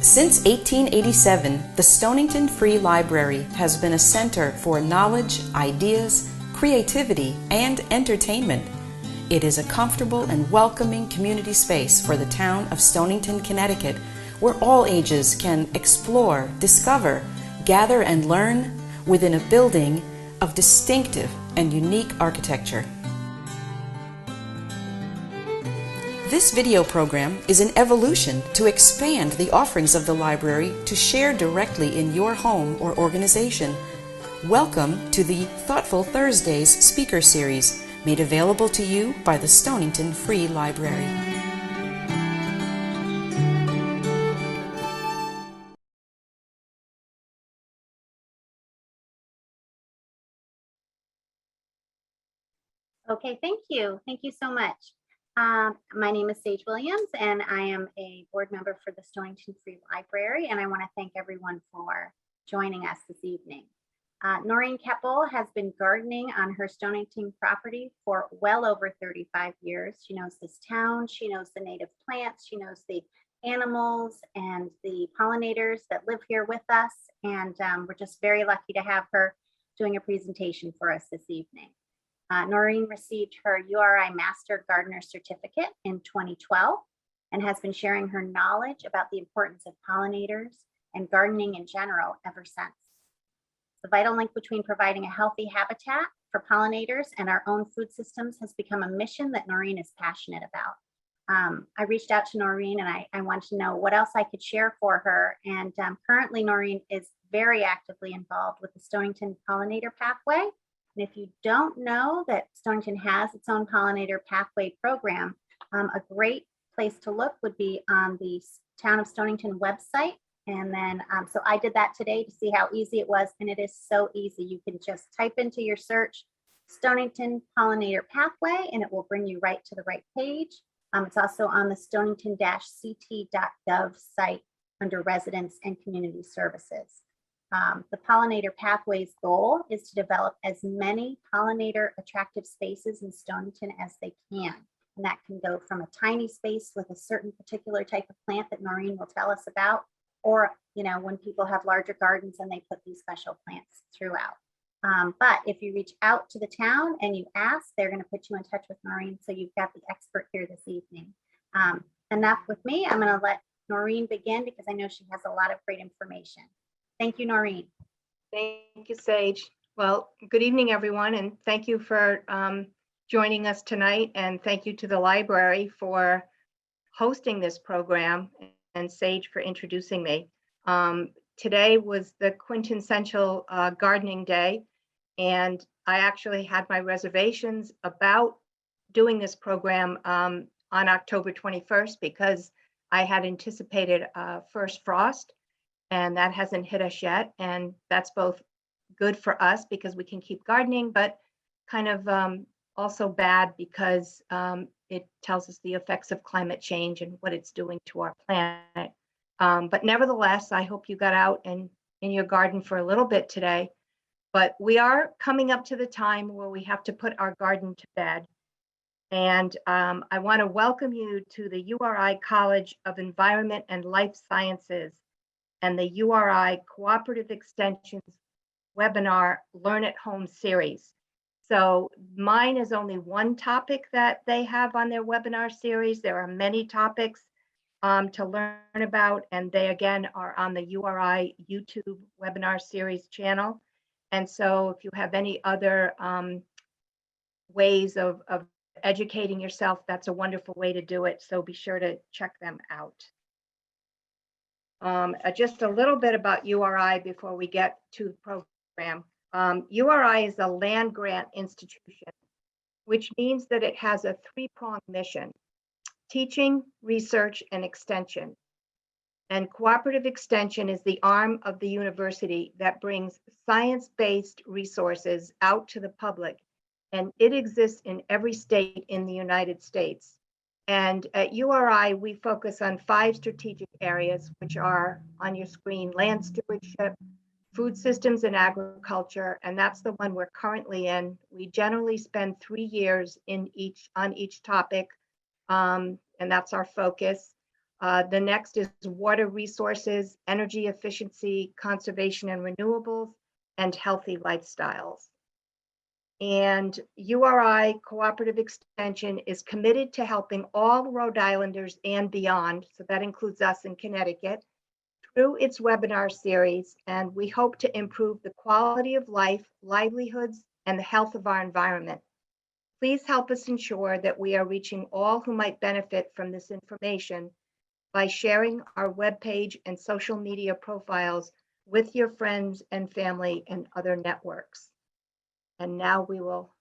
Since 1887, the Stonington Free Library has been a center for knowledge, ideas, creativity, and entertainment. It is a comfortable and welcoming community space for the town of Stonington, Connecticut, where all ages can explore, discover, gather, and learn within a building of distinctive and unique architecture. This video program is an evolution to expand the offerings of the library to share directly in your home or organization. Welcome to the Thoughtful Thursdays speaker series, made available to you by the Stonington Free Library. Okay, thank you. Thank you so much. My name is Sage Williams, and I am a board member for the Stonington Free Library, and I want to thank everyone for joining us this evening. Noreen Kepple has been gardening on her Stonington property for well over 35 years. She knows this town, she knows the native plants, she knows the animals and the pollinators that live here with us, and we're just very lucky to have her doing a presentation for us this evening. Noreen received her URI Master Gardener Certificate in 2012 and has been sharing her knowledge about the importance of pollinators and gardening in general ever since. The vital link between providing a healthy habitat for pollinators and our own food systems has become a mission that Noreen is passionate about. I reached out to Noreen and I wanted to know what else I could share for her. And currently Noreen is very actively involved with the Stonington Pollinator Pathway. And if you don't know that Stonington has its own pollinator pathway program, a great place to look would be on the Town of Stonington website. And then, so I did that today to see how easy it was. And it is so easy. You can just type into your search Stonington Pollinator Pathway, and it will bring you right to the right page. It's also on the stonington-ct.gov site under residents and community services. The Pollinator Pathway's goal is to develop as many pollinator attractive spaces in Stonington as they can. And that can go from a tiny space with a certain particular type of plant that Noreen will tell us about, or, you know, when people have larger gardens and they put these special plants throughout. But if you reach out to the town and you ask, they're going to put you in touch with Noreen. So you've got the expert here this evening. Enough with me. I'm going to let Noreen begin because I know she has a lot of great information. Thank you, Noreen. Thank you, Sage. Well, good evening, everyone, and thank you for joining us tonight, and thank you to the library for hosting this program, and Sage for introducing me. Today was the quintessential gardening day, and I actually had my reservations about doing this program on October 21st because I had anticipated first frost, and that hasn't hit us yet. And that's both good for us because we can keep gardening, but kind of also bad because it tells us the effects of climate change and what it's doing to our planet. But nevertheless, I hope you got out and in your garden for a little bit today. But we are coming up to the time where we have to put our garden to bed. And I want to welcome you to the URI College of Environment and Life Sciences and the URI Cooperative Extension's webinar Learn at Home series. So mine is only one topic that they have on their webinar series. There are many topics to learn about, and they again are on the URI YouTube webinar series channel. And so if you have any other ways of educating yourself, that's a wonderful way to do it. So be sure to check them out. Just a little bit about URI before we get to the program. URI is a land grant institution, which means that it has a three-pronged mission: teaching, research, and extension. And cooperative extension is the arm of the university that brings science-based resources out to the public, and it exists in every state in the United States. And at URI, we focus on 5 strategic areas, which are on your screen: land stewardship, food systems and agriculture, and that's the one we're currently in. We generally spend 3 years on each topic, and that's our focus. The next is water resources, energy efficiency, conservation and renewables, and healthy lifestyles. And URI Cooperative Extension is committed to helping all Rhode Islanders and beyond, so that includes us in Connecticut, through its webinar series, and we hope to improve the quality of life, livelihoods, and the health of our environment. Please help us ensure that we are reaching all who might benefit from this information by sharing our webpage and social media profiles with your friends and family and other networks. And now we will,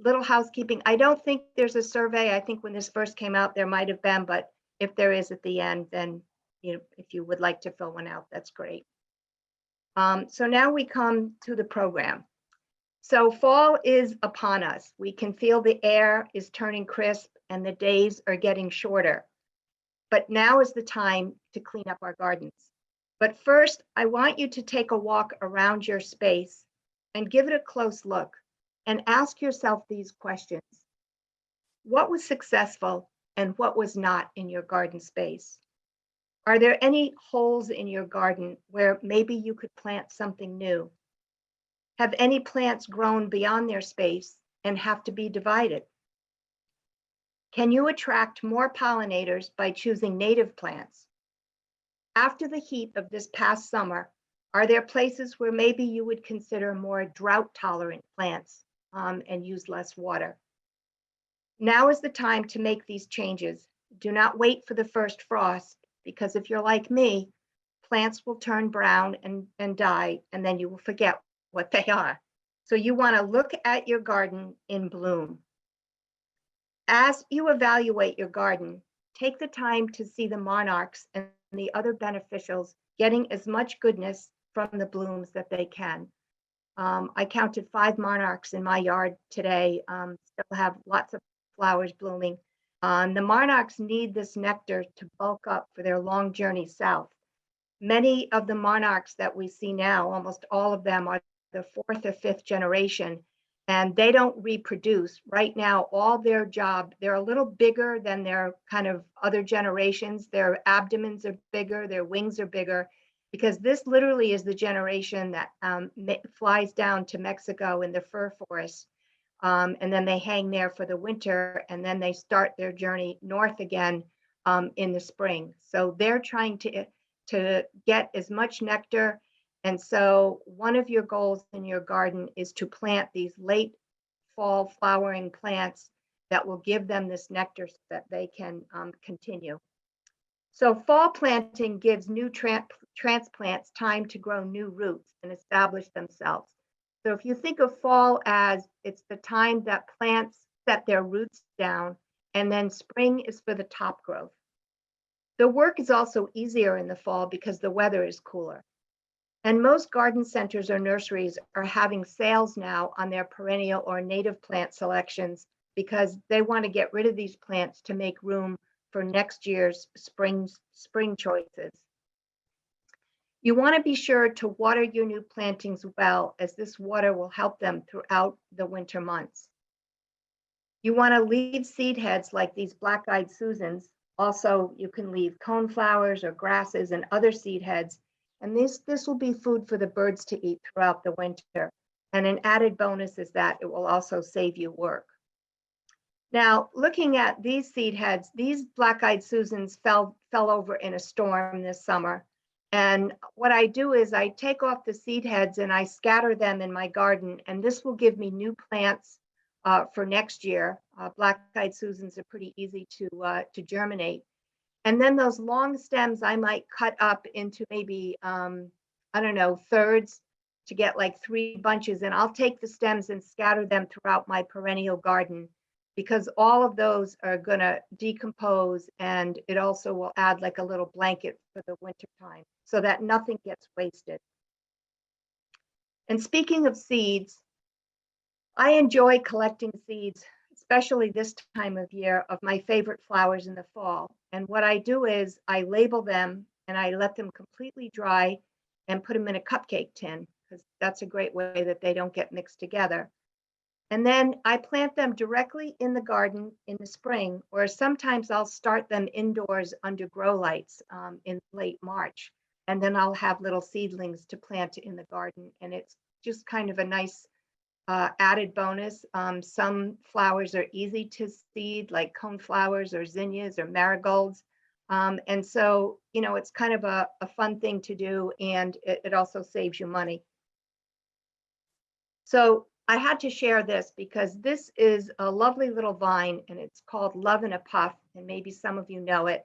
little housekeeping. I don't think there's a survey. I think when this first came out, there might have been, but if there is at the end, then if you would like to fill one out, that's great. So now we come to the program. So fall is upon us. We can feel the air is turning crisp and the days are getting shorter. But now is the time to clean up our gardens. But first, I want you to take a walk around your space and give it a close look and ask yourself these questions. What was successful and what was not in your garden space? Are there any holes in your garden where maybe you could plant something new? Have any plants grown beyond their space and have to be divided? Can you attract more pollinators by choosing native plants? After the heat of this past summer, are there places where maybe you would consider more drought-tolerant plants and use less water? Now is the time to make these changes. Do not wait for the first frost, because if you're like me, plants will turn brown and die, and then you will forget what they are. So you want to look at your garden in bloom. As you evaluate your garden, take the time to see the monarchs and the other beneficials getting as much goodness from the blooms that they can. I counted 5 monarchs in my yard today, still have lots of flowers blooming. The monarchs need this nectar to bulk up for their long journey south. Many of the monarchs that we see now, almost all of them, are the 4th or 5th generation, and they don't reproduce. Right now, all their job, they're a little bigger than their kind of other generations. Their abdomens are bigger, their wings are bigger, because this literally is the generation that flies down to Mexico in the fir forest. And then they hang there for the winter, and then they start their journey north again in the spring. So they're trying to get as much nectar. And so one of your goals in your garden is to plant these late fall flowering plants that will give them this nectar so that they can continue. So fall planting gives new transplants time to grow new roots and establish themselves. So if you think of fall as it's the time that plants set their roots down, and then spring is for the top growth. The work is also easier in the fall because the weather is cooler. And most garden centers or nurseries are having sales now on their perennial or native plant selections because they want to get rid of these plants to make room for next year's spring choices. You want to be sure to water your new plantings well, as this water will help them throughout the winter months. You want to leave seed heads like these black-eyed Susans. Also, you can leave coneflowers or grasses and other seed heads, and this will be food for the birds to eat throughout the winter. And an added bonus is that it will also save you work. Now, looking at these seed heads, these black-eyed Susans fell over in a storm this summer. And what I do is I take off the seed heads and I scatter them in my garden, and this will give me new plants for next year. Black-eyed Susans are pretty easy to germinate. And then those long stems I might cut up into maybe, I don't know, thirds to get like 3 bunches. And I'll take the stems and scatter them throughout my perennial garden, because all of those are going to decompose, and it also will add like a little blanket for the winter time so that nothing gets wasted. And speaking of seeds, I enjoy collecting seeds, especially this time of year, of my favorite flowers in the fall. And what I do is I label them and I let them completely dry and put them in a cupcake tin, because that's a great way that they don't get mixed together. And then I plant them directly in the garden in the spring, or sometimes I'll start them indoors under grow lights in late March. And then I'll have little seedlings to plant in the garden. And it's just kind of a nice added bonus. Some flowers are easy to seed, like coneflowers or zinnias or marigolds. And so, you know, it's kind of a fun thing to do, and it also saves you money. So I had to share this because this is a lovely little vine, and it's called Love in a Puff, and maybe some of you know it.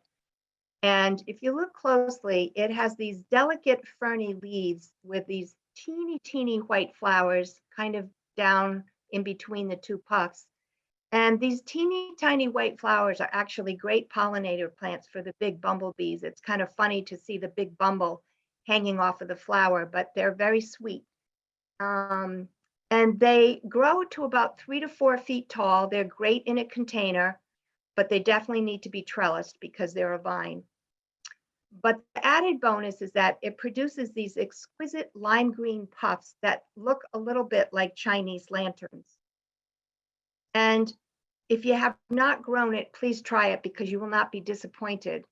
And if you look closely, it has these delicate ferny leaves with these teeny, teeny white flowers kind of down in between the two puffs. And these teeny tiny white flowers are actually great pollinator plants for the big bumblebees. It's kind of funny to see the big bumble hanging off of the flower, but they're very sweet. And they grow to about 3 to 4 feet tall. They're great in a container, but they definitely need to be trellised because they're a vine. But the added bonus is that it produces these exquisite lime green puffs that look a little bit like Chinese lanterns. And if you have not grown it, please try it because you will not be disappointed.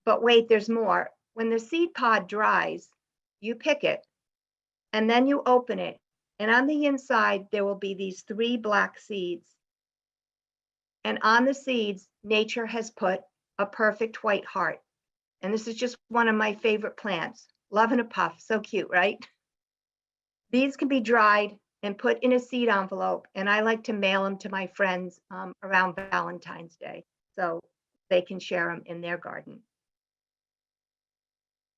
But wait, there's more. When the seed pod dries, you pick it and then you open it. And on the inside, there will be these 3 black seeds. And on the seeds, nature has put a perfect white heart. And this is just one of my favorite plants. Love in a Puff, so cute, right? These can be dried and put in a seed envelope, and I like to mail them to my friends around Valentine's Day, so they can share them in their garden.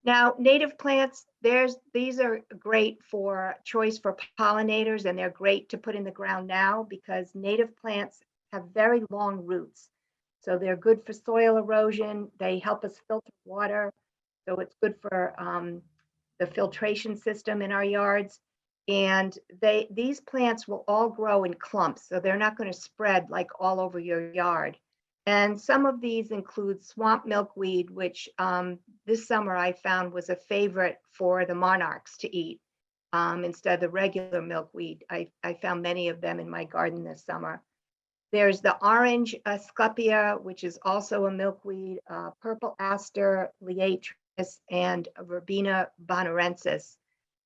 Now, native plants, these are great for choice for pollinators, and they're great to put in the ground now because native plants have very long roots. So they're good for soil erosion. They help us filter water. So it's good for the filtration system in our yards. And these plants will all grow in clumps. So they're not going to spread like all over your yard. And some of these include swamp milkweed, which this summer I found was a favorite for the monarchs to eat instead of the regular milkweed. I found many of them in my garden this summer. There's the orange asclepia, which is also a milkweed, purple aster, liatris, and verbena bonarensis.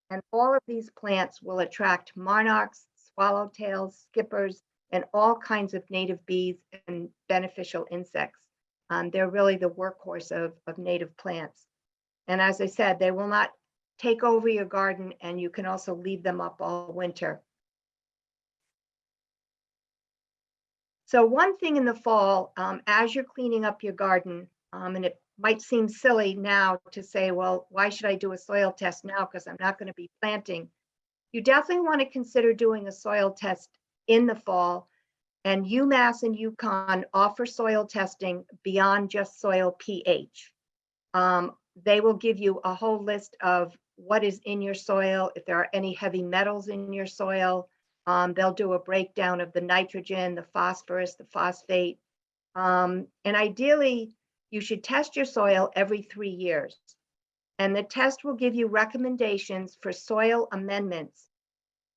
And all of these plants will attract monarchs, swallowtails, skippers, and all kinds of native bees and beneficial insects. They're really the workhorse of native plants. And as I said, they will not take over your garden, and you can also leave them up all winter. So one thing in the fall, as you're cleaning up your garden, and it might seem silly now to say, well, why should I do a soil test now? Because I'm not going to be planting. You definitely want to consider doing a soil test in the fall. And UMass and UConn offer soil testing beyond just soil pH. They will give you a whole list of what is in your soil, if there are any heavy metals in your soil. They'll do a breakdown of the nitrogen, the phosphorus, the phosphate. And ideally, you should test your soil every 3 years. And the test will give you recommendations for soil amendments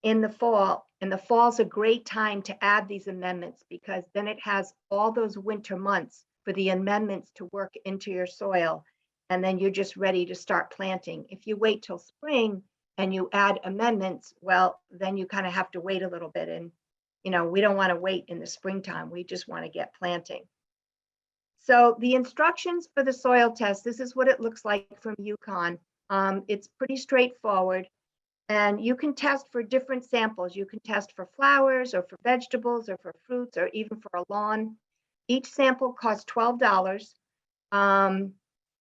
in the fall. And the fall's a great time to add these amendments because then it has all those winter months for the amendments to work into your soil. And then you're just ready to start planting. If you wait till spring and you add amendments, well, then you kind of have to wait a little bit. And, you know, we don't want to wait in the springtime. We just want to get planting. So the instructions for the soil test, this is what it looks like from UConn. It's pretty straightforward. And you can test for different samples. You can test for flowers or for vegetables or for fruits or even for a lawn. Each sample costs $12. And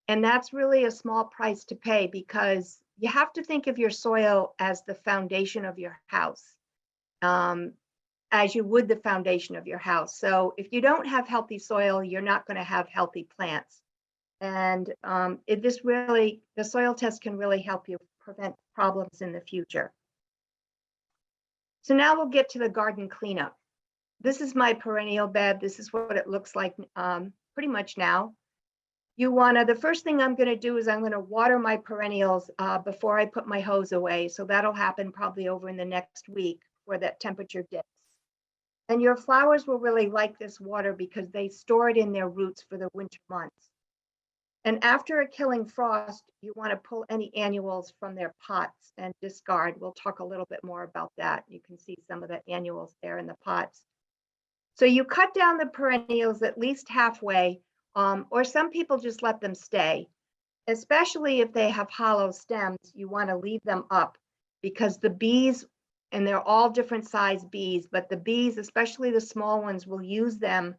that's really a small price to pay because you have to think of your soil as the foundation of your house, as you would the foundation of your house. So if you don't have healthy soil, you're not going to have healthy plants. And the soil test can really help you prevent problems in the future. So now we'll get to the garden cleanup. This is my perennial bed. This is what it looks like pretty much now. The first thing I'm going to do is I'm going to water my perennials before I put my hose away. So that'll happen probably over in the next week before that temperature dips. And your flowers will really like this water because they store it in their roots for the winter months. And after a killing frost, you want to pull any annuals from their pots and discard. We'll talk a little bit more about that. You can see some of the annuals there in the pots. So you cut down the perennials at least halfway, or some people just let them stay. Especially if they have hollow stems, you want to leave them up because the bees, and they're all different size bees, but the bees, especially the small ones, will use them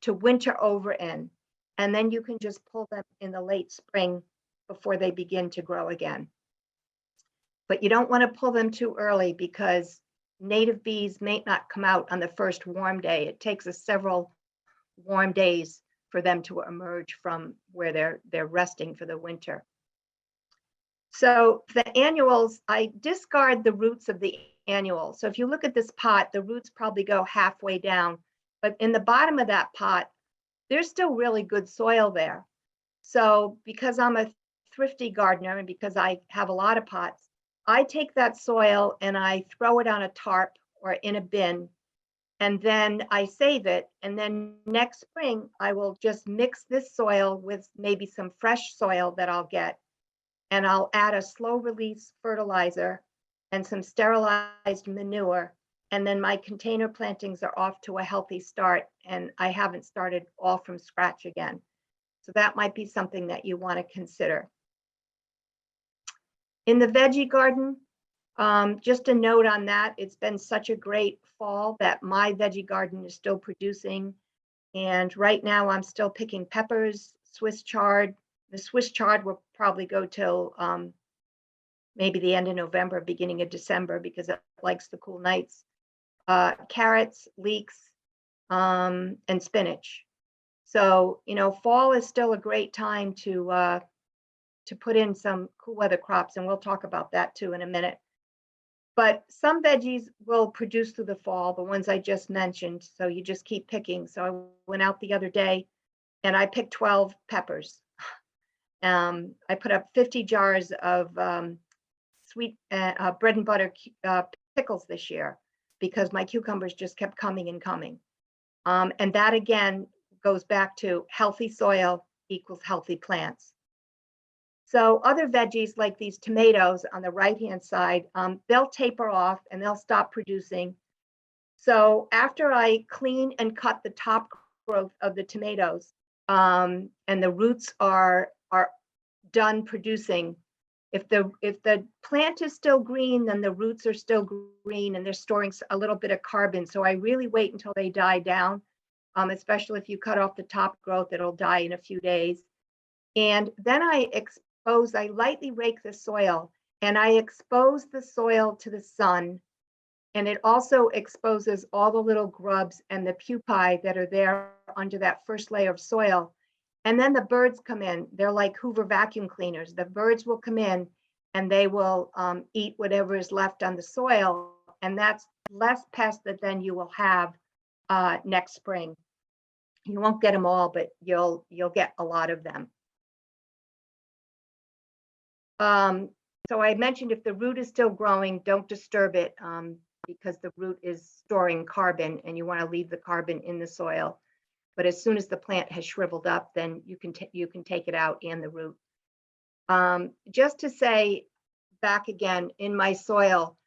to winter over in. And then you can just pull them in the late spring before they begin to grow again. But you don't want to pull them too early because native bees may not come out on the first warm day. It takes us several warm days for them to emerge from where they're resting for the winter. So the annuals, I discard the roots of the annual. So if you look at this pot, the roots probably go halfway down, but in the bottom of that pot, there's still really good soil there. So because I'm a thrifty gardener and because I have a lot of pots, I take that soil and I throw it on a tarp or in a bin, and then I save it. And then next spring, I will just mix this soil with maybe some fresh soil that I'll get, and I'll add a slow release fertilizer and some sterilized manure. And then my container plantings are off to a healthy start, and I haven't started all from scratch again. So that might be something that you want to consider. In the veggie garden, just a note on that, it's been such a great fall that my veggie garden is still producing. And right now I'm still picking peppers, Swiss chard. The Swiss chard will probably go till maybe the end of November, beginning of December, because it likes the cool nights. Carrots, leeks, and spinach. So, fall is still a great time to put in some cool weather crops, and we'll talk about that too in a minute. But some veggies will produce through the fall, the ones I just mentioned, so you just keep picking. So I went out the other day and I picked 12 peppers. I put up 50 jars of sweet bread and butter pickles this year because my cucumbers just kept coming and coming. And that again goes back to healthy soil equals healthy plants. So other veggies like these tomatoes on the right-hand side, they'll taper off and they'll stop producing. So after I clean and cut the top growth of the tomatoes, and the roots are done producing, if the plant is still green, then the roots are still green and they're storing a little bit of carbon. So I really wait until they die down, especially if you cut off the top growth, it'll die in a few days. And then I lightly rake the soil and I expose the soil to the sun. And it also exposes all the little grubs and the pupae that are there under that first layer of soil. And then the birds come in. They're like Hoover vacuum cleaners. The birds will come in and they will eat whatever is left on the soil. And that's less pests than you will have next spring. You won't get them all, but you'll get a lot of them. So I mentioned if the root is still growing, don't disturb it because the root is storing carbon and you want to leave the carbon in the soil. But as soon as the plant has shriveled up, then you can take it out and the root. Just to say back again in my soil.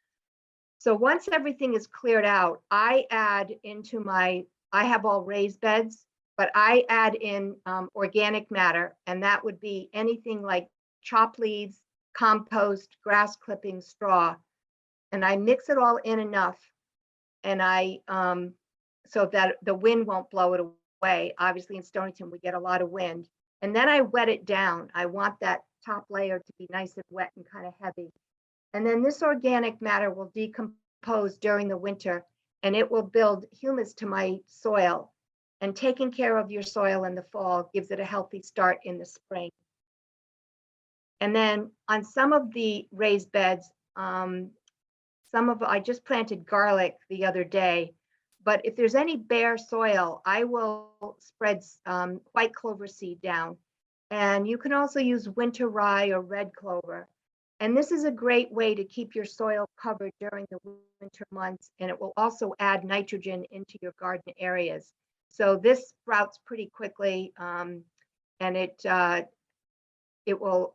So once everything is cleared out, I add into I have all raised beds, but I add in organic matter, and that would be anything like chopped leaves, compost, grass clippings, straw, and I mix it all in enough, and so that the wind won't blow it away. Obviously in Stonington we get a lot of wind, and then I wet it down. I want that top layer to be nice and wet and kind of heavy, and then this organic matter will decompose during the winter, and it will build humus to my soil. And taking care of your soil in the fall gives it a healthy start in the spring. And then on some of the raised beds, I just planted garlic the other day, but if there's any bare soil, I will spread white clover seed down. And you can also use winter rye or red clover. And this is a great way to keep your soil covered during the winter months, and it will also add nitrogen into your garden areas. So this sprouts pretty quickly, and it will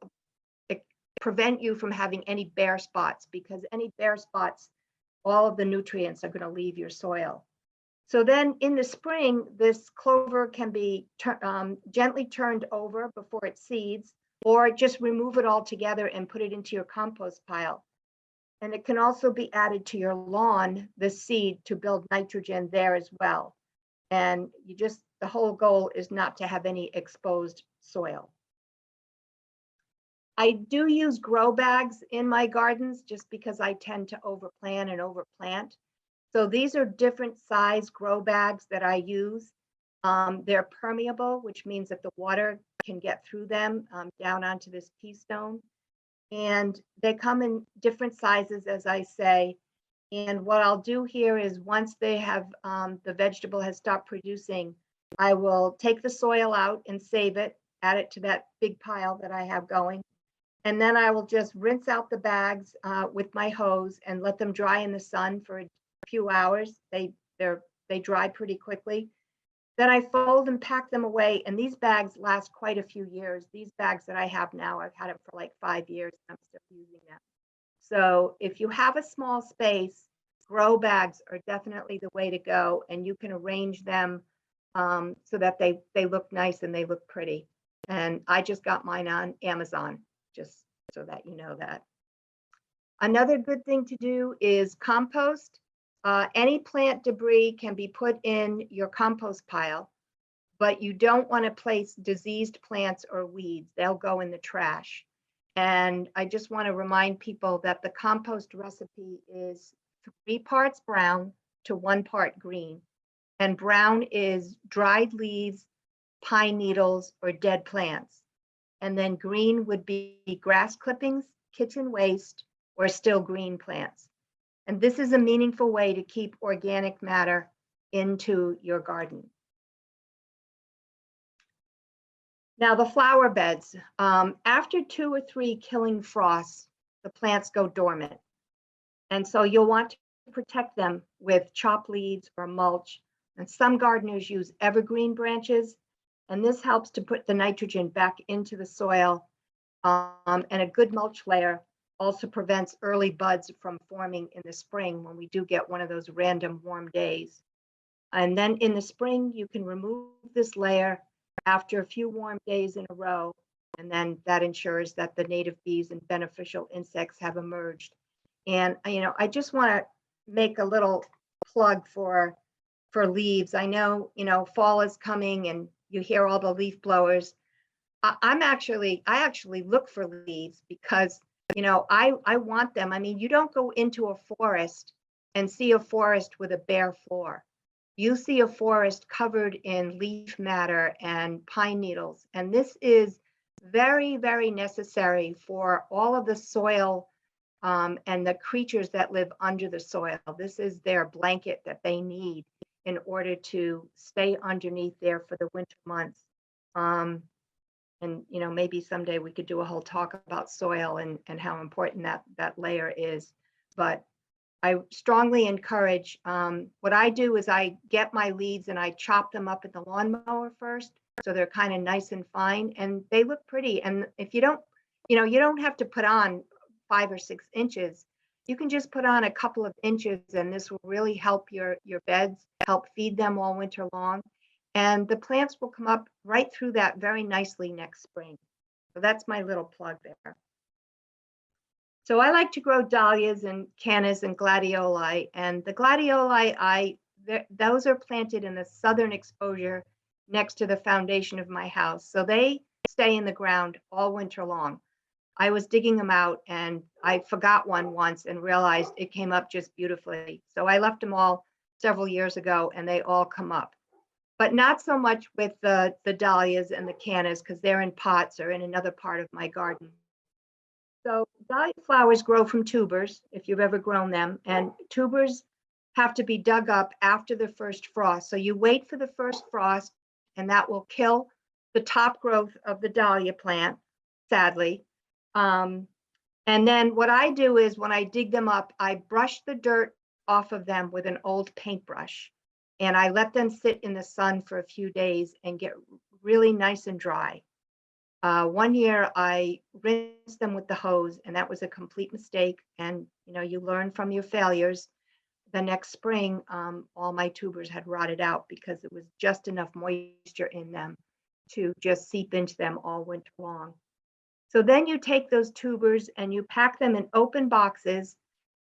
prevent you from having any bare spots, because any bare spots, all of the nutrients are going to leave your soil. So then in the spring, this clover can be gently turned over before it seeds, or just remove it all together and put it into your compost pile. And it can also be added to your lawn, the seed, to build nitrogen there as well. And the whole goal is not to have any exposed soil. I do use grow bags in my gardens just because I tend to overplant and overplant. So these are different size grow bags that I use. They're permeable, which means that the water can get through them down onto this pea stone. And they come in different sizes, as I say. And what I'll do here is once they have, the vegetable has stopped producing, I will take the soil out and save it, add it to that big pile that I have going. And then I will just rinse out the bags with my hose and let them dry in the sun for a few hours. They dry pretty quickly. Then I fold and pack them away, and these bags last quite a few years. These bags that I have now, I've had them for like 5 years, and I'm still using them. So if you have a small space, grow bags are definitely the way to go, and you can arrange them so that they look nice and they look pretty. And I just got mine on Amazon, just so that you know that. Another good thing to do is compost. Any plant debris can be put in your compost pile, but you don't want to place diseased plants or weeds. They'll go in the trash. And I just want to remind people that the compost recipe is 3 parts brown to 1 part green. And brown is dried leaves, pine needles, or dead plants. And then green would be grass clippings, kitchen waste, or still green plants. And this is a meaningful way to keep organic matter into your garden. Now the flower beds, after 2 or 3 killing frosts, the plants go dormant. And so you'll want to protect them with chopped leaves or mulch. And some gardeners use evergreen branches, and this helps to put the nitrogen back into the soil. And a good mulch layer also prevents early buds from forming in the spring when we do get one of those random warm days. And then in the spring, you can remove this layer after a few warm days in a row, and then that ensures that the native bees and beneficial insects have emerged. And I just want to make a little plug for leaves. I know fall is coming and you hear all the leaf blowers. I actually look for leaves because I want them. I mean, you don't go into a forest and see a forest with a bare floor. You see a forest covered in leaf matter and pine needles. And this is very, very necessary for all of the soil and the creatures that live under the soil. This is their blanket that they need in order to stay underneath there for the winter months. And maybe someday we could do a whole talk about soil and how important that layer is. But I strongly encourage, what I do is I get my leaves and I chop them up at the lawnmower first, so they're kind of nice and fine and they look pretty. And if you don't, you don't have to put on 5 or 6 inches. You can just put on a couple of inches, and this will really help your beds, help feed them all winter long. And the plants will come up right through that very nicely next spring. So that's my little plug there. So I like to grow dahlias and cannas and gladioli. And the gladioli, those are planted in the southern exposure next to the foundation of my house. So they stay in the ground all winter long. I was digging them out and I forgot one once and realized it came up just beautifully. So I left them all several years ago and they all come up. But not so much with the dahlias and the cannas because they're in pots or in another part of my garden. So dahlia flowers grow from tubers, if you've ever grown them, and tubers have to be dug up after the first frost. So you wait for the first frost and that will kill the top growth of the dahlia plant, sadly. And then what I do is when I dig them up, I brush the dirt off of them with an old paintbrush. And I let them sit in the sun for a few days and get really nice and dry. One year I rinsed them with the hose, and that was a complete mistake. And you learn from your failures. The next spring, all my tubers had rotted out because it was just enough moisture in them to just seep into them all winter long. So then you take those tubers and you pack them in open boxes.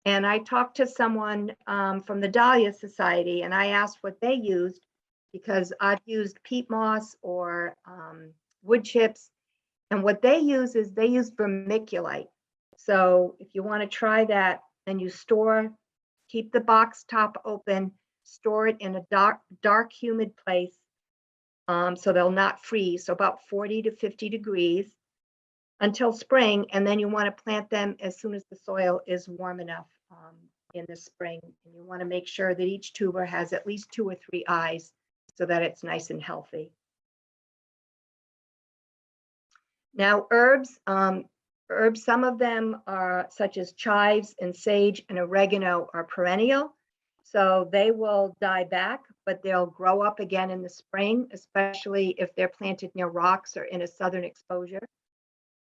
And I talked to someone from the Dahlia Society, and I asked what they used, because I've used peat moss or wood chips. And what they use is they use vermiculite. So if you want to try that, then you keep the box top open, store it in a dark, humid place so they'll not freeze. So about 40 to 50 degrees until spring. And then you want to plant them as soon as the soil is warm enough in the spring. And you want to make sure that each tuber has at least 2 or 3 eyes so that it's nice and healthy. Now, herbs, some of them are such as chives and sage and oregano are perennial. So they will die back, but they'll grow up again in the spring, especially if they're planted near rocks or in a southern exposure.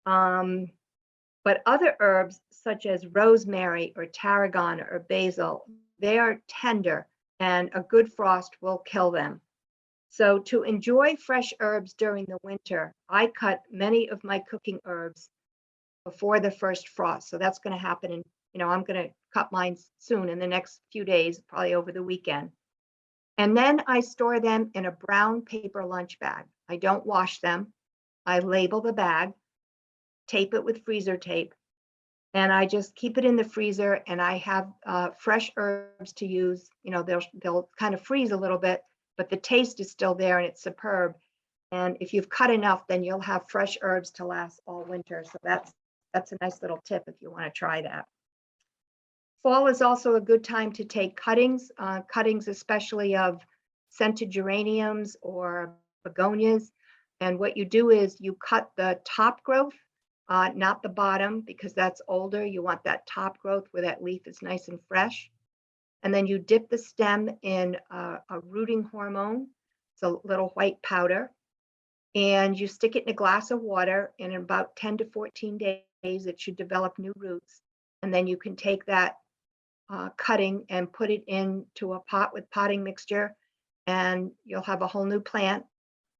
But other herbs such as rosemary or tarragon or basil, they are tender and a good frost will kill them. So to enjoy fresh herbs during the winter, I cut many of my cooking herbs before the first frost. So that's going to happen in, I'm going to cut mine soon in the next few days, probably over the weekend. And then I store them in a brown paper lunch bag. I don't wash them. I label the bag, tape it with freezer tape, and I just keep it in the freezer, and I have fresh herbs to use. They'll kind of freeze a little bit, but the taste is still there and it's superb. And if you've cut enough, then you'll have fresh herbs to last all winter. So that's a nice little tip if you want to try that. Fall is also a good time to take cuttings especially of scented geraniums or begonias. And what you do is you cut the top growth, not the bottom, because that's older. You want that top growth where that leaf is nice and fresh. And then you dip the stem in a rooting hormone. It's a little white powder. And you stick it in a glass of water. And in about 10 to 14 days, it should develop new roots. And then you can take that cutting and put it into a pot with potting mixture. And you'll have a whole new plant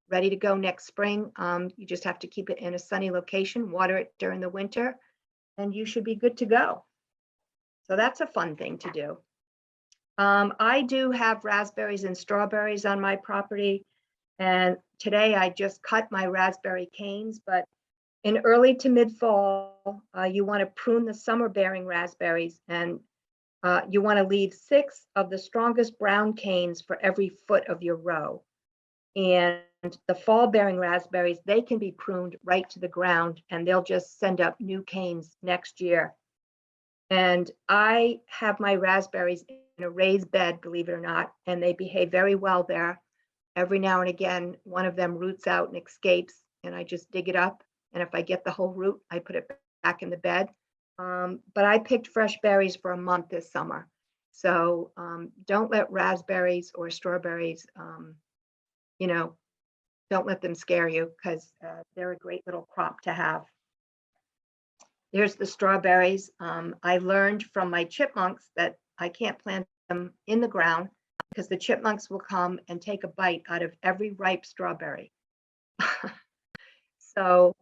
ready to go next spring. You just have to keep it in a sunny location, water it during the winter, and you should be good to go. So that's a fun thing to do. I do have raspberries and strawberries on my property, and today I just cut my raspberry canes, but in early to mid-fall, you want to prune the summer-bearing raspberries, and you want to leave 6 of the strongest brown canes for every foot of your row. And the fall-bearing raspberries, they can be pruned right to the ground, and they'll just send up new canes next year. And I have my raspberries in a raised bed, believe it or not, and they behave very well there. Every now and again, one of them roots out and escapes, and I just dig it up. And if I get the whole root, I put it back in the bed. But I picked fresh berries for a month this summer. So don't let raspberries or strawberries, don't let them scare you, because they're a great little crop to have. There's the strawberries. I learned from my chipmunks that I can't plant them in the ground because the chipmunks will come and take a bite out of every ripe strawberry. So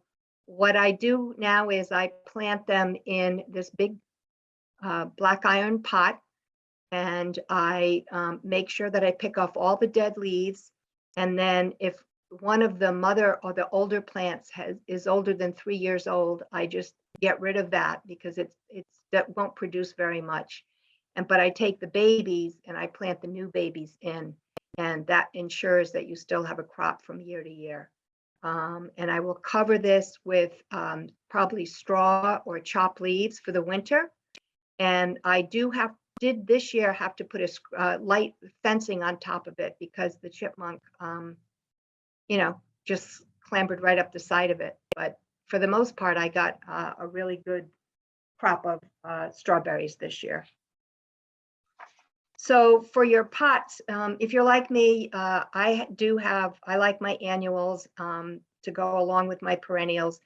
what I do now is I plant them in this big black iron pot, and I make sure that I pick off all the dead leaves. And then if one of the mother or the older plants is older than 3 years old, I just get rid of that because that won't produce very much. But I take the babies and I plant the new babies in, and that ensures that you still have a crop from year to year. And I will cover this with probably straw or chopped leaves for the winter. And I did this year have to put a light fencing on top of it because the chipmunk, just clambered right up the side of it. But for the most part, I got a really good crop of strawberries this year. So for your pots, if you're like me, I like my annuals to go along with my perennials.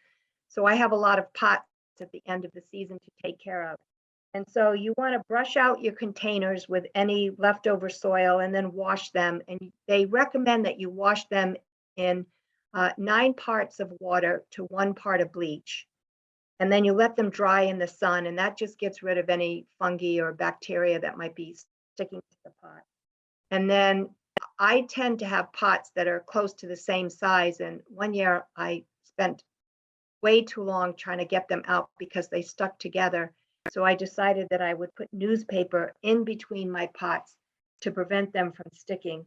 So I have a lot of pots at the end of the season to take care of. And so you want to brush out your containers with any leftover soil and then wash them. And they recommend that you wash them in 9 parts of water to 1 part of bleach. And then you let them dry in the sun, and that just gets rid of any fungi or bacteria that might be sticking to the pot. And then I tend to have pots that are close to the same size. And one year I spent way too long trying to get them out because they stuck together. So I decided that I would put newspaper in between my pots to prevent them from sticking.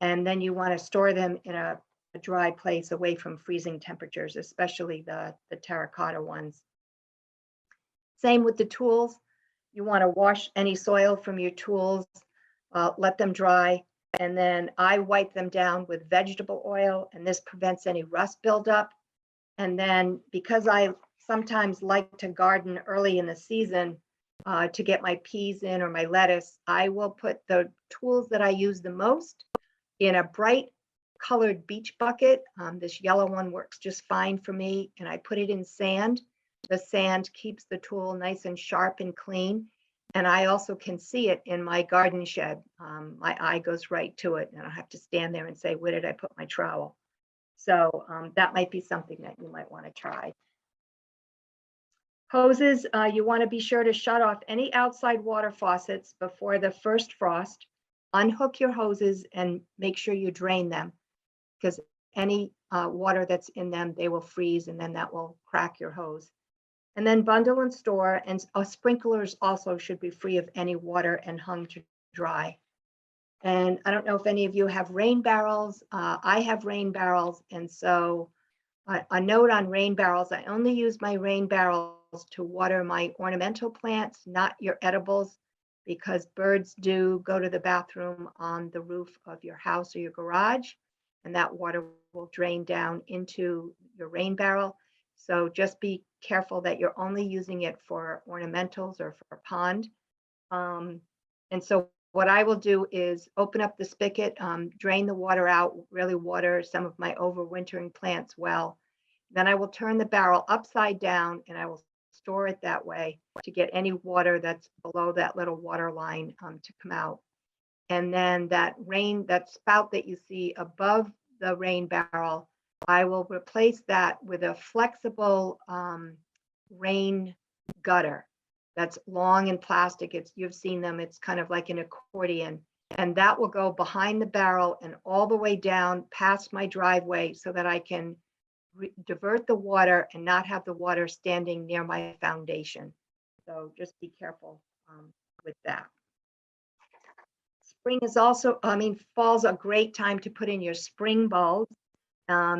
And then you want to store them in a dry place away from freezing temperatures, especially the terracotta ones. Same with the tools. You want to wash any soil from your tools, let them dry, and then I wipe them down with vegetable oil, and this prevents any rust buildup. And then because I sometimes like to garden early in the season to get my peas in or my lettuce, I will put the tools that I use the most in a bright colored beach bucket. This yellow one works just fine for me, and I put it in sand. The sand keeps the tool nice and sharp and clean. And I also can see it in my garden shed. My eye goes right to it, and I have to stand there and say, where did I put my trowel? So that might be something that you might want to try. Hoses, you want to be sure to shut off any outside water faucets before the first frost. Unhook your hoses and make sure you drain them, because any water that's in them, they will freeze, and then that will crack your hose. And then bundle and store, and sprinklers also should be free of any water and hung to dry. And I don't know if any of you have rain barrels. I have rain barrels, and so a note on rain barrels, I only use my rain barrels to water my ornamental plants, not your edibles, because birds do go to the bathroom on the roof of your house or your garage, and that water will drain down into your rain barrel. So just be careful that you're only using it for ornamentals or for a pond. And so what I will do is open up the spigot, drain the water out, really water some of my overwintering plants well. Then I will turn the barrel upside down, and I will store it that way to get any water that's below that little water line to come out. And then that spout that you see above the rain barrel, I will replace that with a flexible rain gutter that's long and plastic. You've seen them, it's kind of like an accordion. And that will go behind the barrel and all the way down past my driveway so that I can divert the water and not have the water standing near my foundation. So just be careful with that. Spring is also, fall's a great time to put in your spring bulbs.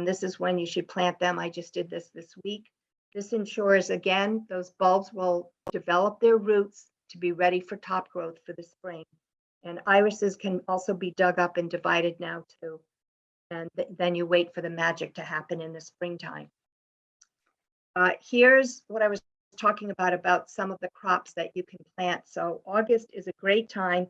This is when you should plant them. I just did this week. This ensures, again, those bulbs will develop their roots to be ready for top growth for the spring. And irises can also be dug up and divided now too. And then you wait for the magic to happen in the springtime. Here's what I was talking about some of the crops that you can plant. So August is a great time.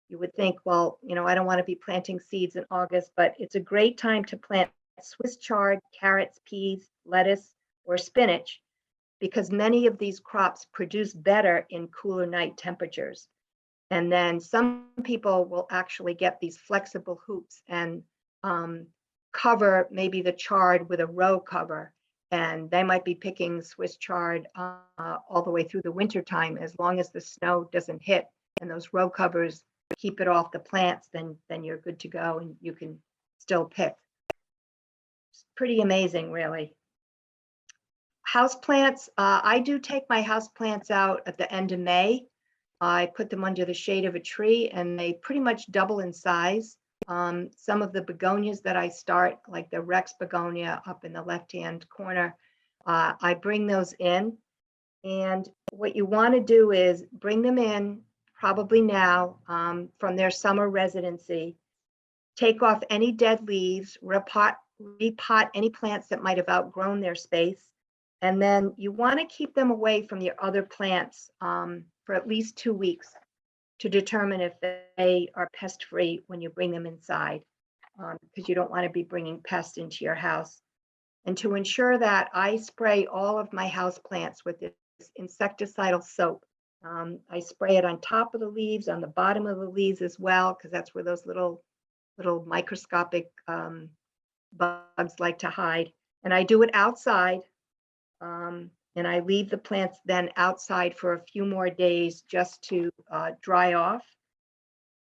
You would think, well, I don't want to be planting seeds in August, but it's a great time to plant Swiss chard, carrots, peas, lettuce, or spinach, because many of these crops produce better in cooler night temperatures. And then some people will actually get these flexible hoops and cover maybe the chard with a row cover. And they might be picking Swiss chard all the way through the winter time. As long as the snow doesn't hit and those row covers keep it off the plants, then you're good to go and you can still pick. It's pretty amazing, really. Houseplants, I do take my houseplants out at the end of May. I put them under the shade of a tree and they pretty much double in size. Some of the begonias that I start, like the Rex begonia up in the left-hand corner, I bring those in. And what you want to do is bring them in probably now from their summer residency, take off any dead leaves, repot any plants that might have outgrown their space, And then you want to keep them away from your other plants for at least 2 weeks to determine if they are pest-free when you bring them inside, because you don't want to be bringing pests into your house. And to ensure that, I spray all of my house plants with this insecticidal soap. I spray it on top of the leaves, on the bottom of the leaves as well, because that's where those little microscopic bugs like to hide. And I do it outside, and I leave the plants then outside for a few more days just to dry off.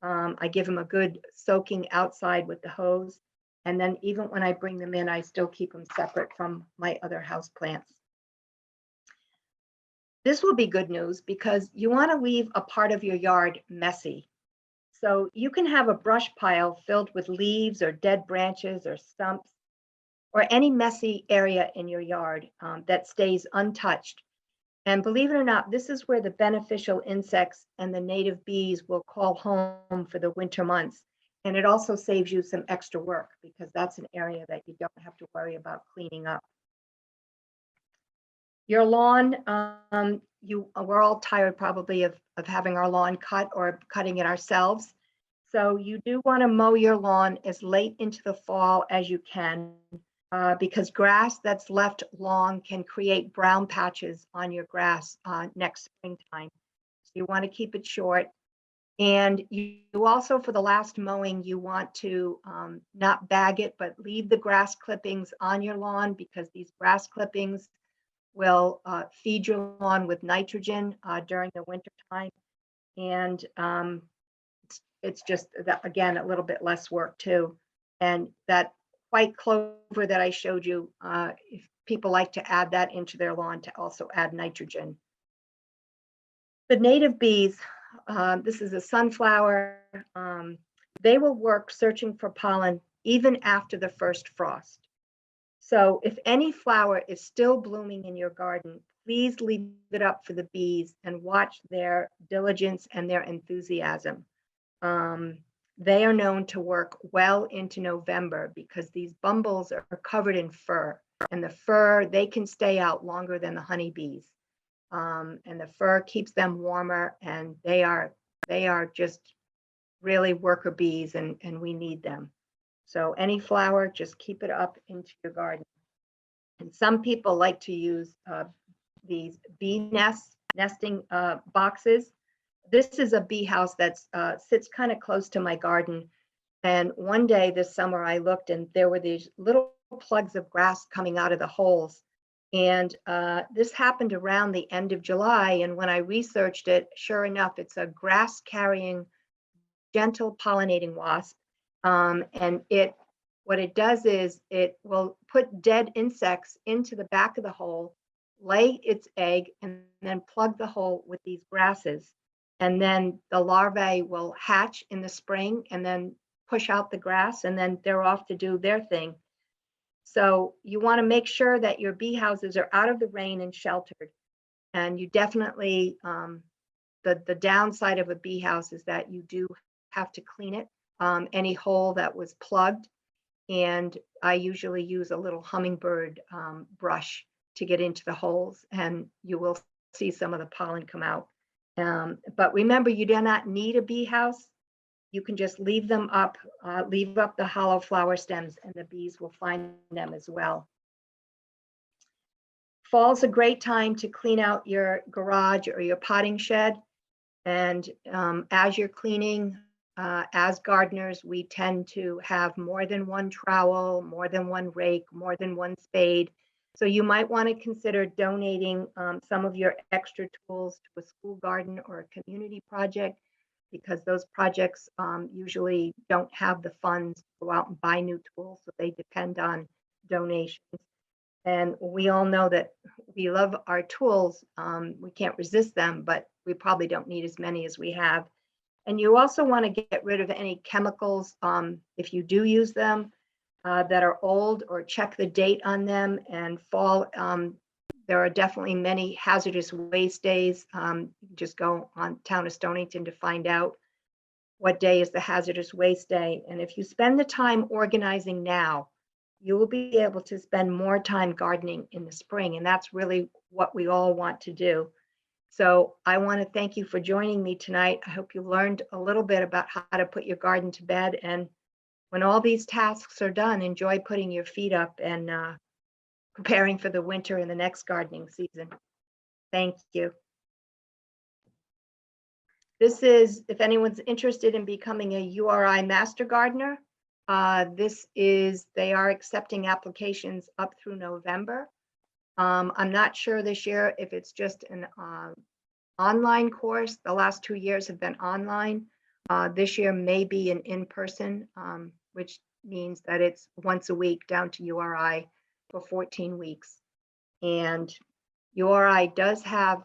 I give them a good soaking outside with the hose. And then even when I bring them in, I still keep them separate from my other house plants. This will be good news because you want to leave a part of your yard messy. So you can have a brush pile filled with leaves or dead branches or stumps, or any messy area in your yard that stays untouched. And believe it or not, this is where the beneficial insects and the native bees will call home for the winter months. And it also saves you some extra work because that's an area that you don't have to worry about cleaning up. Your lawn, we're all tired probably of having our lawn cut or cutting it ourselves. So you do want to mow your lawn as late into the fall as you can, because grass that's left long can create brown patches on your grass next springtime. So you want to keep it short. And you also, for the last mowing, you want to not bag it, but leave the grass clippings on your lawn, because these grass clippings will feed your lawn with nitrogen during the winter time. And it's just, again, a little bit less work too. And that white clover that I showed you, if people like to add that into their lawn to also add nitrogen. The native bees, this is a sunflower, they will work searching for pollen even after the first frost. So if any flower is still blooming in your garden, please leave it up for the bees and watch their diligence and their enthusiasm. They are known to work well into November because these bumbles are covered in fur, and the fur, they can stay out longer than the honeybees. And the fur keeps them warmer, and they are just really worker bees, and we need them. So any flower, just keep it up into your garden. And some people like to use these bee nesting boxes. This is a bee house that sits kind of close to my garden. And one day this summer I looked, and there were these little plugs of grass coming out of the holes. And this happened around the end of July. And when I researched it, sure enough, it's a grass carrying gentle pollinating wasp. And what it does is it will put dead insects into the back of the hole, lay its egg, and then plug the hole with these grasses. And then the larvae will hatch in the spring and then push out the grass, and then they're off to do their thing. So you want to make sure that your bee houses are out of the rain and sheltered. And you definitely, the downside of a bee house is that you do have to clean it, any hole that was plugged. And I usually use a little hummingbird brush to get into the holes, and you will see some of the pollen come out. But remember, you do not need a bee house. You can just leave them up, leave up the hollow flower stems, and the bees will find them as well. Fall's a great time to clean out your garage or your potting shed. And as you're cleaning, as gardeners, we tend to have more than one trowel, more than one rake, more than one spade. So you might want to consider donating some of your extra tools to a school garden or a community project, because those projects usually don't have the funds to go out and buy new tools, so they depend on donations. And we all know that we love our tools. We can't resist them, but we probably don't need as many as we have. And you also want to get rid of any chemicals, if you do use them, that are old, or check the date on them. And fall, there are definitely many hazardous waste days. Just go on Town of Stonington to find out what day is the hazardous waste day. And if you spend the time organizing now, you will be able to spend more time gardening in the spring, and that's really what we all want to do. So I want to thank you for joining me tonight. I hope you learned a little bit about how to put your garden to bed. And when all these tasks are done, enjoy putting your feet up and preparing for the winter and the next gardening season. Thank you. This is, if anyone's interested in becoming a URI Master Gardener, they are accepting applications up through November. I'm not sure this year if it's just an online course. The last 2 years have been online. This year may be an in-person, which means that it's once a week down to URI for 14 weeks. And URI does have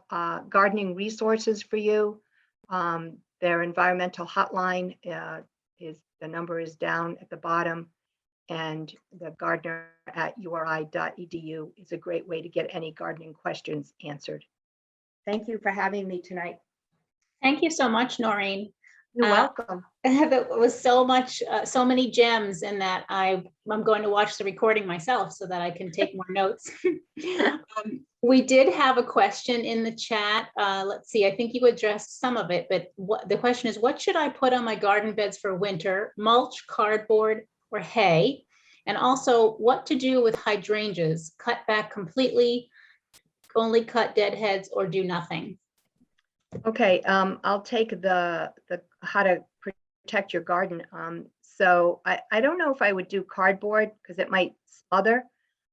gardening resources for you. Their environmental hotline the number is down at the bottom, and the gardener at uri.edu is a great way to get any gardening questions answered. Thank you for having me tonight. Thank you so much, Noreen. You're welcome. There was so many gems in that. I'm going to watch the recording myself so that I can take more notes. We did have a question in the chat. Let's see, I think you addressed some of it, but the question is, what should I put on my garden beds for winter? Mulch, cardboard, or hay? And also, what to do with hydrangeas? Cut back completely, only cut dead heads, or do nothing? Okay, I'll take the how to protect your garden. So I don't know if I would do cardboard because it might smother.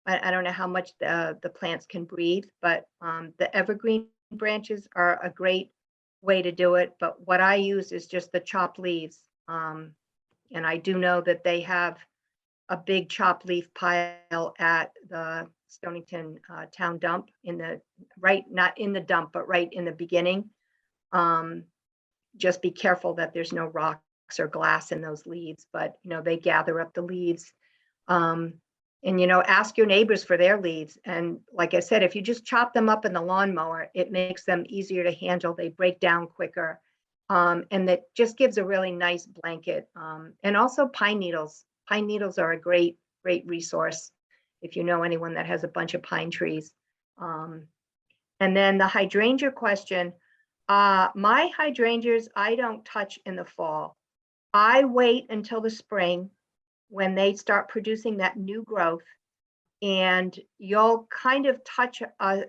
I don't know how much the plants can breathe, but the evergreen branches are a great way to do it. But what I use is just the chopped leaves. And I do know that they have a big chopped leaf pile at the Stonington town dump not in the dump, but right in the beginning. Just be careful that there's no rocks or glass in those leaves, but they gather up the leaves. And ask your neighbors for their leaves. And like I said, if you just chop them up in the lawnmower, it makes them easier to handle. They break down quicker. And that just gives a really nice blanket. And also pine needles. Pine needles are a great resource if you know anyone that has a bunch of pine trees. And then the hydrangea question, my hydrangeas, I don't touch in the fall. I wait until the spring when they start producing that new growth, and you'll kind of touch a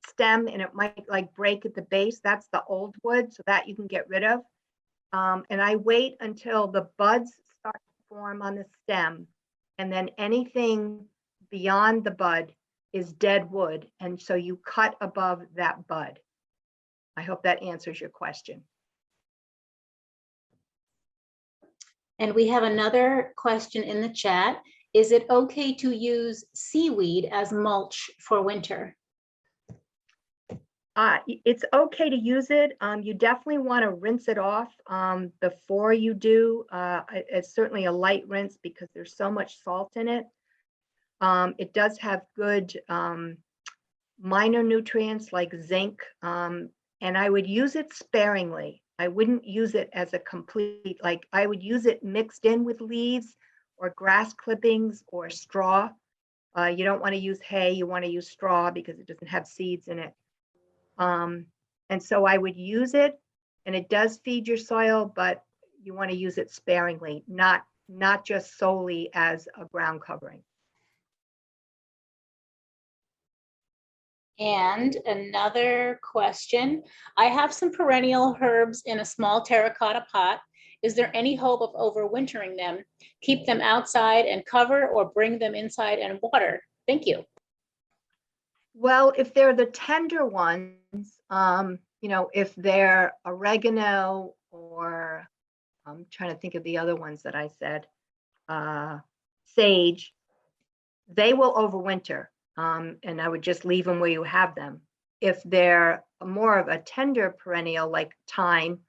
stem and it might like break at the base. That's the old wood, so that you can get rid of. And I wait until the buds start to form on the stem, and then anything beyond the bud is dead wood, and so you cut above that bud. I hope that answers your question. And we have another question in the chat. Is it okay to use seaweed as mulch for winter? It's okay to use it. You definitely want to rinse it off before you do. It's certainly a light rinse because there's so much salt in it. It does have good minor nutrients like zinc, and I would use it sparingly. I wouldn't use it as a complete, I would use it mixed in with leaves or grass clippings or straw. You don't want to use hay, you want to use straw because it doesn't have seeds in it. And so I would use it, and it does feed your soil, but you want to use it sparingly, not just solely as a ground covering. And another question. I have some perennial herbs in a small terracotta pot. Is there any hope of overwintering them? Keep them outside and cover, or bring them inside and water? Thank you. Well, if they're the tender ones, if they're oregano, or I'm trying to think of the other ones that I said, sage, they will overwinter. And I would just leave them where you have them. If they're more of a tender perennial like thyme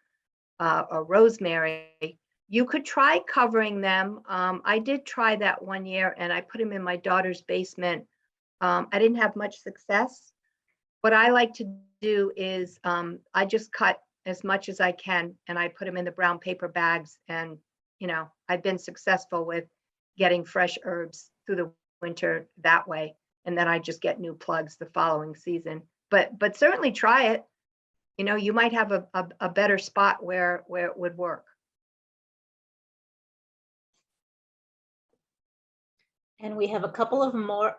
or rosemary, you could try covering them. I did try that one year, and I put them in my daughter's basement. I didn't have much success. What I like to do is I just cut as much as I can, and I put them in the brown paper bags, and I've been successful with getting fresh herbs through the winter that way. And then I just get new plugs the following season. But certainly try it. You know, you might have a better spot where it would work. And we have a couple more.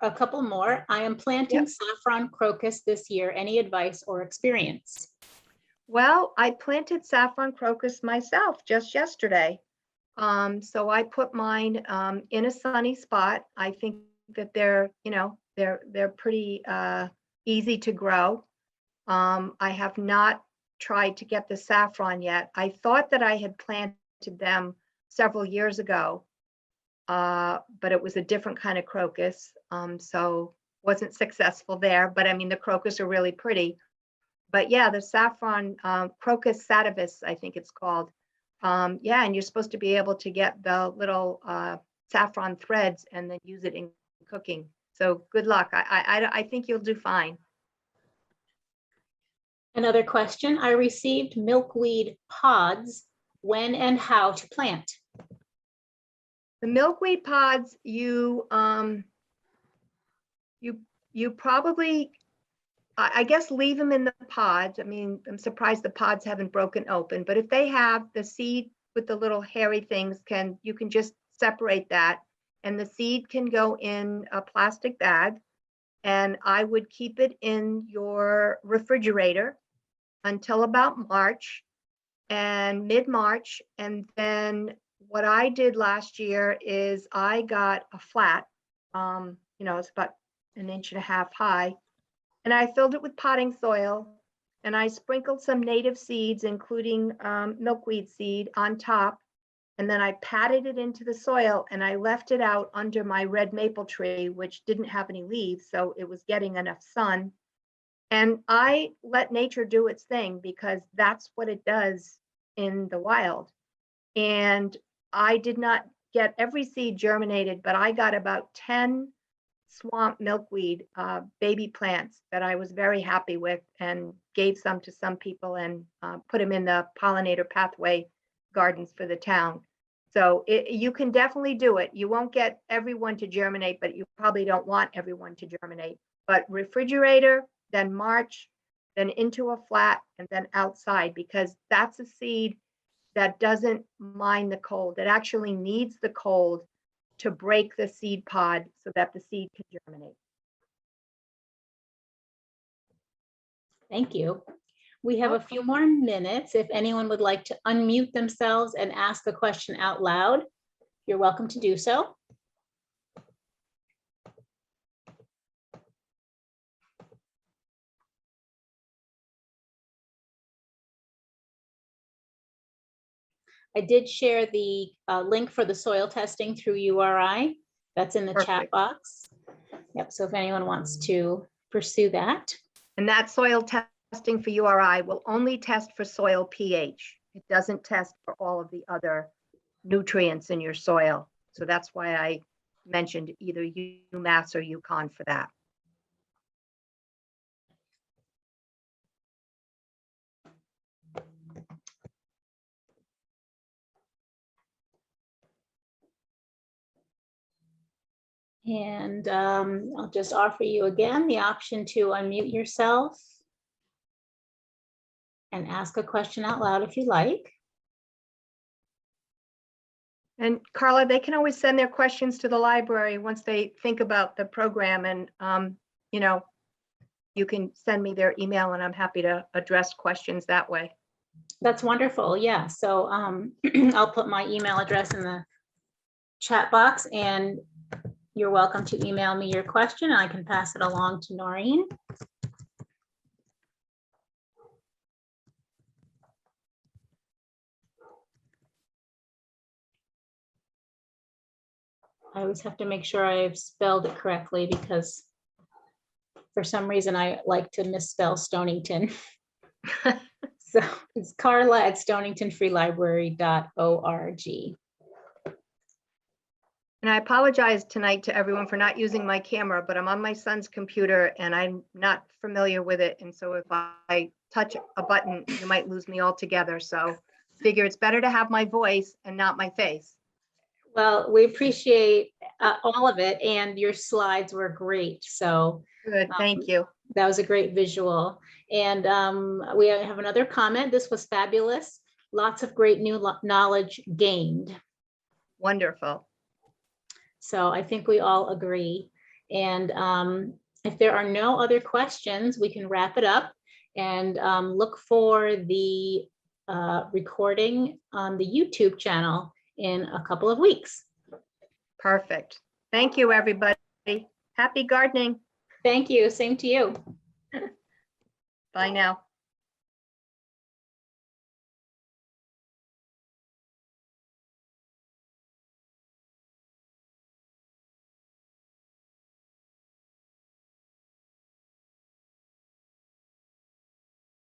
I am planting Yep. saffron crocus this year. Any advice or experience? Well, I planted saffron crocus myself just yesterday. So I put mine in a sunny spot. I think that they're, you know, they're pretty easy to grow. I have not tried to get the saffron yet. I thought that I had planted them several years ago, but it was a different kind of crocus. So wasn't successful there, but I mean, the crocus are really pretty. But yeah, the saffron, Crocus sativus, I think it's called. Yeah, and you're supposed to be able to get the little saffron threads and then use it in cooking. So good luck. I think you'll do fine. Another question. I received milkweed pods. When and how to plant? The milkweed pods, you probably, I guess, leave them in the pods. I mean, I'm surprised the pods haven't broken open, but if they have, the seed with the little hairy things, you can just separate that, and the seed can go in a plastic bag, and I would keep it in your refrigerator until about March and mid-March. And then what I did last year is I got a flat, you know, it's about 1.5 inches high, and I filled it with potting soil, and I sprinkled some native seeds, including milkweed seed, on top. And then I patted it into the soil, and I left it out under my red maple tree, which didn't have any leaves, so it was getting enough sun. And I let nature do its thing, because that's what it does in the wild. And I did not get every seed germinated, but I got about 10 swamp milkweed baby plants that I was very happy with, and gave some to some people, and put them in the pollinator pathway gardens for the town. So you can definitely do it. You won't get everyone to germinate, but you probably don't want everyone to germinate. But refrigerator, then March, then into a flat, and then outside, because that's a seed that doesn't mind the cold. It actually needs the cold to break the seed pod so that the seed can germinate. Thank you. We have a few more minutes. If anyone would like to unmute themselves and ask a question out loud, you're welcome to do so. I did share the link for the soil testing through URI. That's in the chat Perfect. box. Yep, so if anyone wants to pursue that. And that soil testing for URI will only test for soil pH. It doesn't test for all of the other nutrients in your soil. So that's why I mentioned either UMass or UConn for that. And I'll just offer you again the option to unmute yourself and ask a question out loud if you like. And Carla, they can always send their questions to the library once they think about the program, and you know, you can send me their email, and I'm happy to address questions that way. That's wonderful. Yeah, so I'll put my email address in the chat box, and you're welcome to email me your question. I can pass it along to Noreen. I always have to make sure I've spelled it correctly, because for some reason I like to misspell Stonington. So it's Carla@stoningtonfreelibrary.org. And I apologize tonight to everyone for not using my camera, but I'm on my son's computer and I'm not familiar with it. And so if I touch a button, you might lose me altogether. So figure it's better to have my voice and not my face. Well, we appreciate all of it, and your slides were great. So Good, thank you. that was a great visual. And we have another comment. This was fabulous. Lots of great new knowledge gained. Wonderful. So I think we all agree. And if there are no other questions, we can wrap it up and look for the recording on the YouTube channel in a couple of weeks. Perfect. Thank you, everybody. Happy gardening. Thank you. Same to you. Bye now.